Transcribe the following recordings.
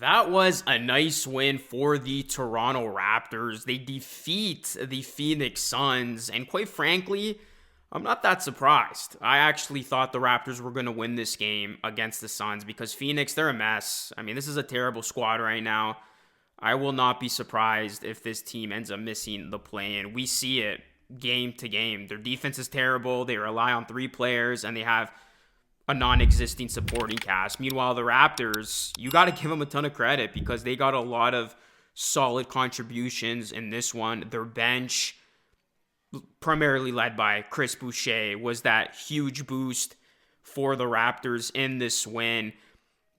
That was a nice win for the Toronto Raptors. They defeat the Phoenix Suns, and quite frankly, I'm not that surprised. I actually thought the Raptors were going to win this game against the Suns because Phoenix, they're a mess. I mean, this is a terrible squad right now. I will not be surprised if this team ends up missing the play-in. We see it game to game. Their defense is terrible. They rely on three players, and they have a non-existing supporting cast. Meanwhile, the Raptors, you got to give them a ton of credit because they got a lot of solid contributions in this one. Their bench, primarily led by Chris Boucher, was that huge boost for the Raptors in this win.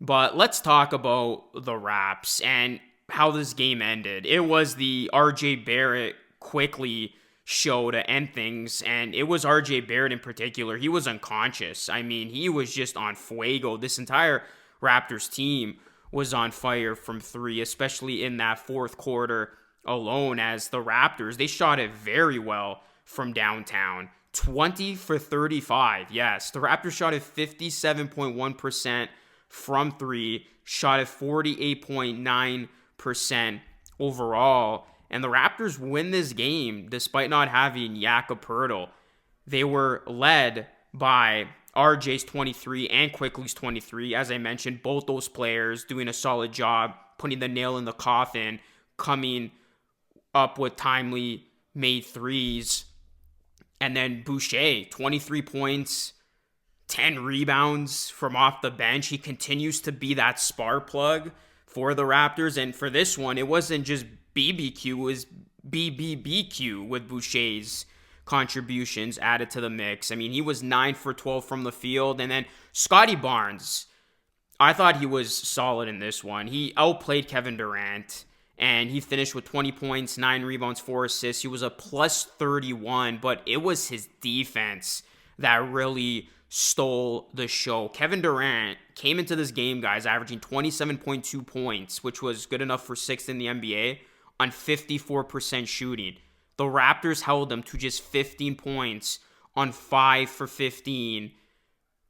But let's talk about the Raps and how this game ended. It was the RJ Barrett quickly show to end things, and it was RJ Barrett in particular. He was unconscious. I mean, he was just on fuego. This entire Raptors team was on fire from three, especially in that fourth quarter alone, as the Raptors, they shot it very well from downtown. 20 for 35. Yes, the Raptors shot it 57.1% from three, shot at 48.9% overall. And the Raptors win this game despite not having Jakob Poeltl. They were led by RJ's 23 and Quickly's 23. As I mentioned, both those players doing a solid job, putting the nail in the coffin, coming up with timely made threes. And then Boucher, 23 points, 10 rebounds from off the bench. He continues to be that spark plug for the Raptors. And for this one, it wasn't just BBQ, it was BBBQ with Boucher's contributions added to the mix. I mean, he was 9 for 12 from the field. And then Scottie Barnes, I thought he was solid in this one. He outplayed Kevin Durant, and he finished with 20 points, 9 rebounds, 4 assists. He was a plus 31, but it was his defense that really stole the show. Kevin Durant came into this game, guys, averaging 27.2 points, which was good enough for 6th in the NBA, on 54% shooting. The Raptors held them to just 15 points on 5 for 15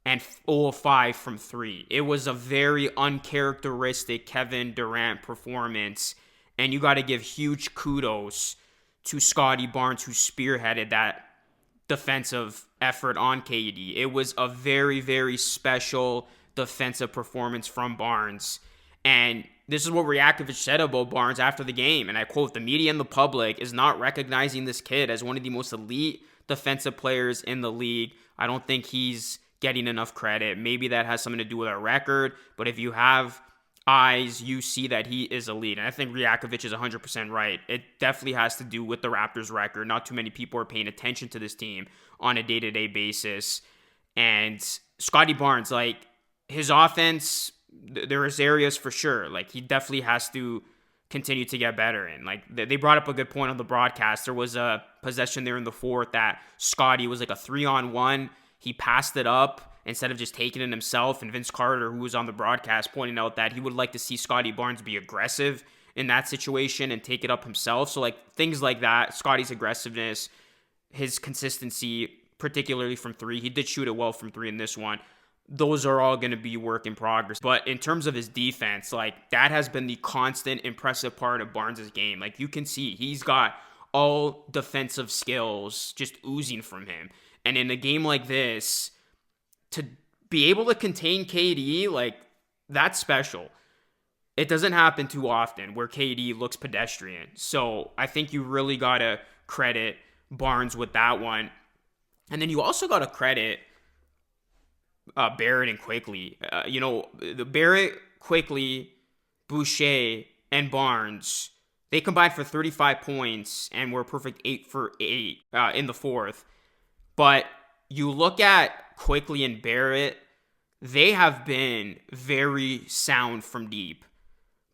and 0 of 5 from 3. It was a very uncharacteristic Kevin Durant performance, and you got to give huge kudos to Scottie Barnes, who spearheaded that defensive effort on KD. It was a very, very special defensive performance from Barnes. And this is what Rajakovic said about Barnes after the game, and I quote, "The media and the public is not recognizing this kid as one of the most elite defensive players in the league. I don't think he's getting enough credit. Maybe that has something to do with our record, but if you have eyes, you see that he is elite." And I think Rajakovic is 100% right. It definitely has to do with the Raptors' record. Not too many people are paying attention to this team on a day-to-day basis. And Scottie Barnes, like, his offense, there is areas for sure. Like, he definitely has to continue to get better in. Like, they brought up a good point on the broadcast. There was a possession there in the fourth that Scottie was like a 3-on-1. He passed it up instead of just taking it himself. And Vince Carter, who was on the broadcast, pointing out that he would like to see Scottie Barnes be aggressive in that situation and take it up himself. So, like, things like that, Scottie's aggressiveness, his consistency, particularly from three. He did shoot it well from three in this one. Those are all going to be work in progress. But in terms of his defense, like, that has been the constant impressive part of Barnes' game. Like, you can see he's got all defensive skills just oozing from him. And in a game like this, to be able to contain KD, like, that's special. It doesn't happen too often where KD looks pedestrian. So I think you really got to credit Barnes with that one. And then you also got to credit Barrett and Quickly. The Barrett, Quickly, Boucher, and Barnes, they combined for 35 points and were a perfect 8 for 8 in the fourth. But you look at Quickly and Barrett, they have been very sound from deep.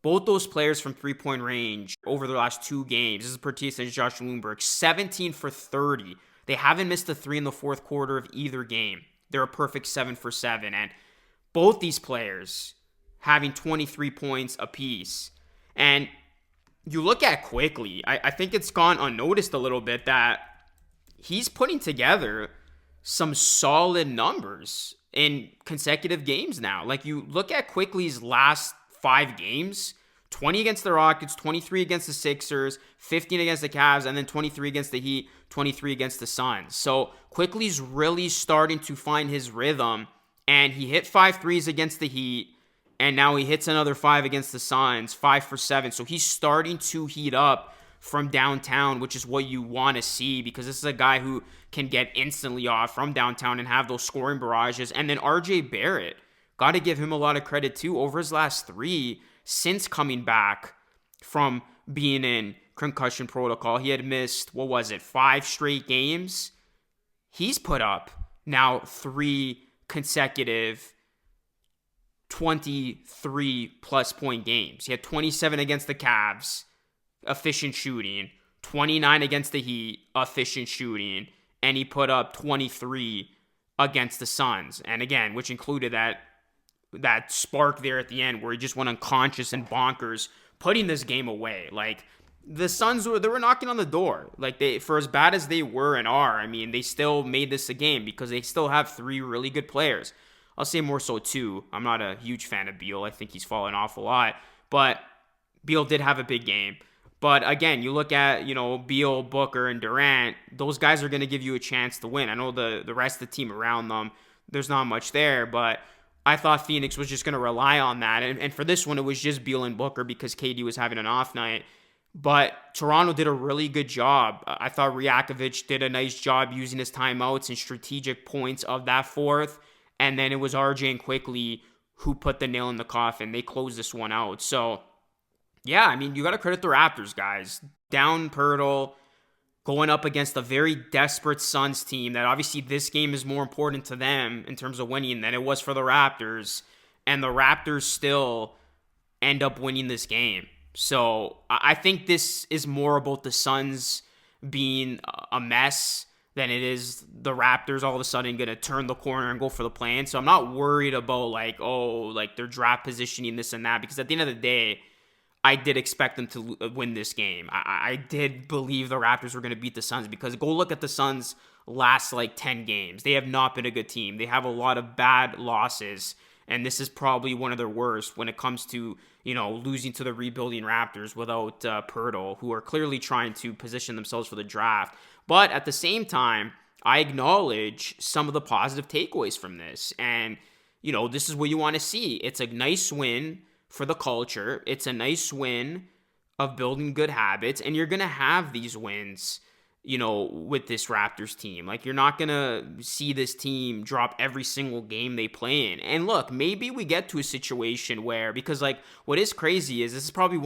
Both those players from three-point range over the last 2 games, this is Pertis and Josh Bloomberg, 17 for 30. They haven't missed a 3 in the fourth quarter of either game. They're a perfect 7 for 7. And both these players having 23 points apiece. And you look at Quickly, I think it's gone unnoticed a little bit that he's putting together some solid numbers in consecutive games now. Like, you look at Quickly's last 5 games? 20 against the Rockets, 23 against the Sixers, 15 against the Cavs, and then 23 against the Heat, 23 against the Suns. So Quickly's really starting to find his rhythm, and he hit 5 threes against the Heat, and now he hits another 5 against the Suns, 5 for 7. So he's starting to heat up from downtown, which is what you want to see, because this is a guy who can get instantly off from downtown and have those scoring barrages. And then RJ Barrett, got to give him a lot of credit too. Over his last 3, since coming back from being in concussion protocol, he had missed, 5 straight games. He's put up now 3 consecutive 23 plus point games. He had 27 against the Cavs, efficient shooting, 29 against the Heat, efficient shooting, and he put up 23 against the Suns. And again, which included that spark there at the end where he just went unconscious and bonkers, putting this game away. Like, the Suns they were knocking on the door. Like, for as bad as they were and are, I mean, they still made this a game because they still have 3 really good players. I'll say more so 2. I'm not a huge fan of Beal. I think he's fallen off a lot, but Beal did have a big game. But again, you look at, Beal, Booker, and Durant, those guys are going to give you a chance to win. I know the rest of the team around them, there's not much there, but I thought Phoenix was just going to rely on that. And for this one, it was just Beal and Booker because KD was having an off night. But Toronto did a really good job. I thought Rajakovic did a nice job using his timeouts and strategic points of that fourth. And then it was RJ and Quickly who put the nail in the coffin. They closed this one out. So, yeah, I mean, you got to credit the Raptors, guys. Down Pirtle, going up against a very desperate Suns team that obviously this game is more important to them in terms of winning than it was for the Raptors. And the Raptors still end up winning this game. So I think this is more about the Suns being a mess than it is the Raptors all of a sudden going to turn the corner and go for the play-in. So I'm not worried about their draft positioning, this and that, because at the end of the day, I did expect them to win this game. I did believe the Raptors were going to beat the Suns, because go look at the Suns' last 10 games. They have not been a good team. They have a lot of bad losses, and this is probably one of their worst when it comes to, losing to the rebuilding Raptors without Pirtle, who are clearly trying to position themselves for the draft. But at the same time, I acknowledge some of the positive takeaways from this. And, this is what you want to see. It's a nice win for the culture. It's a nice win of building good habits. And you're going to have these wins, with this Raptors team. Like, you're not going to see this team drop every single game they play in. And look, maybe we get to a situation where, because what is crazy is this is probably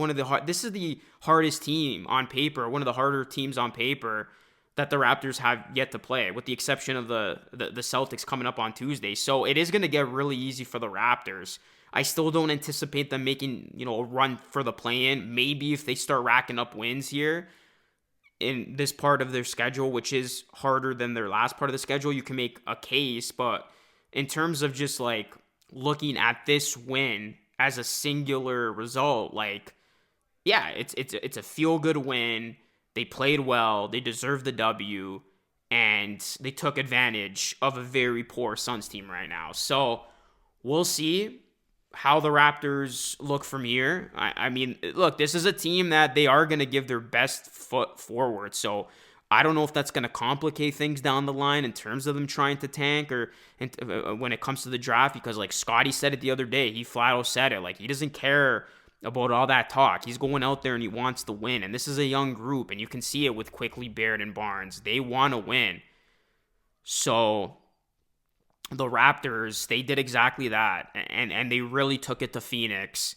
this is the hardest team on paper, one of the harder teams on paper that the Raptors have yet to play, with the exception of the Celtics coming up on Tuesday. So it is going to get really easy for the Raptors. I still don't anticipate them making, a run for the play-in. Maybe if they start racking up wins here in this part of their schedule, which is harder than their last part of the schedule, you can make a case. But in terms of just looking at this win as a singular result, it's a feel-good win. They played well. They deserved the W, and they took advantage of a very poor Suns team right now. So we'll see how the Raptors look from here. I mean, look, this is a team that they are going to give their best foot forward. So I don't know if that's going to complicate things down the line in terms of them trying to tank or when it comes to the draft, because Scottie said it the other day. He flat out said it. He doesn't care about all that talk. He's going out there and he wants to win. And this is a young group, and you can see it with Quickly, Barrett, and Barnes. They want to win. So the Raptors, they did exactly that, and they really took it to Phoenix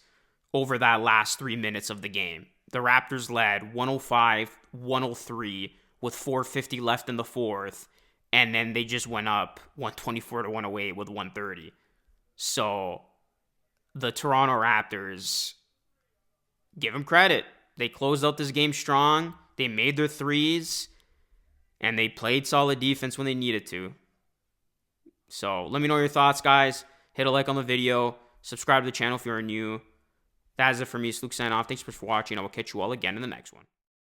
over that last 3 minutes of the game. The Raptors led 105-103 with 4:50 left in the fourth, and then they just went up 124-108 with 1:30. So the Toronto Raptors, give them credit. They closed out this game strong. They made their threes, and they played solid defense when they needed to. So let me know your thoughts, guys. Hit a like on the video. Subscribe to the channel if you're new. That is it for me. It's Luke signing off. Thanks so much for watching. I will catch you all again in the next one.